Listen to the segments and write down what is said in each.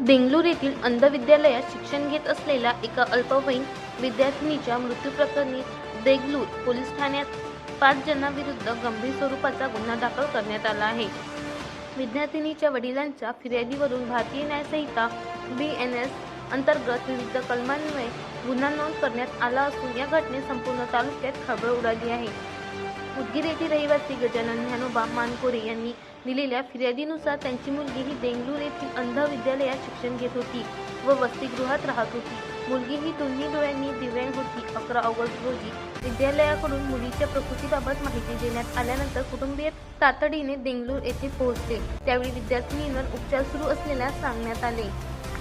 देंगलूर येथील अंध विद्यालयात शिक्षण घेत असलेल्या एका अल्पवयीन विद्यार्थिनीच्या मृत्यूप्रकरणी देगलूर पोलीस ठाण्यात 5 जणांविरुद्ध गंभीर स्वरूपाचा गुन्हा दाखल करण्यात आला आहे। विद्यार्थिनीच्या वडिलांच्या फिर्यादीवरून भारतीय न्याय संहिता BNS अंतर्गत विविध कलमांन्वये गुन्हा नोंद करण्यात आला असून या घटनेत संपूर्ण तालुक्यात खळबळ उडाली आहे। उदगीर येथील रहिवासी गजानन ज्ञानोबा मानकोरे यांनी दिलेल्या फिर्यादीनुसार त्यांची मुलगी ही देंगलूर येथील अंध विद्यालयात शिक्षण घेत होती व वसतिगृहात राहत होती। मुलगी ही दोन्ही डोळ्यांनी दिव्यांग होती। 11 ऑगस्ट रोजी विद्यालयाकडून मुलीच्या प्रकृतीबाबत माहिती देण्यात आल्यानंतर कुटुंबीय तातडीने देंगलूर येथे पोहोचले। त्यावेळी विद्यार्थिनीवर उपचार सुरू असल्याचे सांगण्यात आले।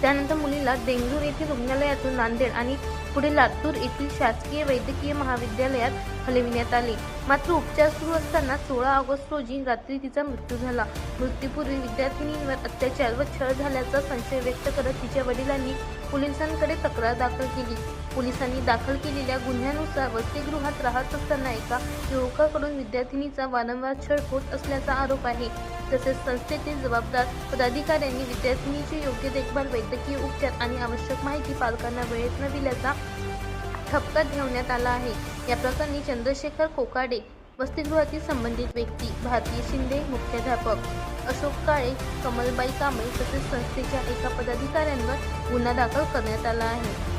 त्यानंतर मुलीला देंगलूर येथील रुग्णालयातून नांदेड आणि पुढे लातूर येथील शासकीय वैद्यकीय महाविद्यालयात हलविण्यात आले। मात्र उपचार सुरू असताना 16 ऑगस्ट रोजी रात्री तिचा मृत्यू झाला। मृत्यूपूर्वी विद्यार्थिनीवर अत्याचार व छळ झाल्याचा संशय व्यक्त करत तिच्या वडिलांनी पोलिसांकडे तक्रार दाखल केली। पोलिसांनी दाखल केलेल्या गुन्ह्यानुसार वसतिगृहात राहत असताना एका युवकाकडून विद्यार्थिनीचा वारंवार छळ होत असल्याचा आरोप आहे। तसेच संस्थेतील जबाबदार पदाधिकाऱ्यांनी विद्यार्थिनीची योग्य देखभाल, वैद्यकीय उपचार आणि आवश्यक माहिती पालकांना वेळेत न दिल्याचा ठपका ठेवण्यात आला आहे। या प्रकरणी चंद्रशेखर कोकाडे वसतिगृहातील संबंधित व्यक्ती, भारती शिंदे मुख्याध्यापक, अशोक काळे, कमलबाई कांबळे तसेच संस्थेच्या एका पदाधिकाऱ्यांवर गुन्हा दाखल करण्यात आला आहे।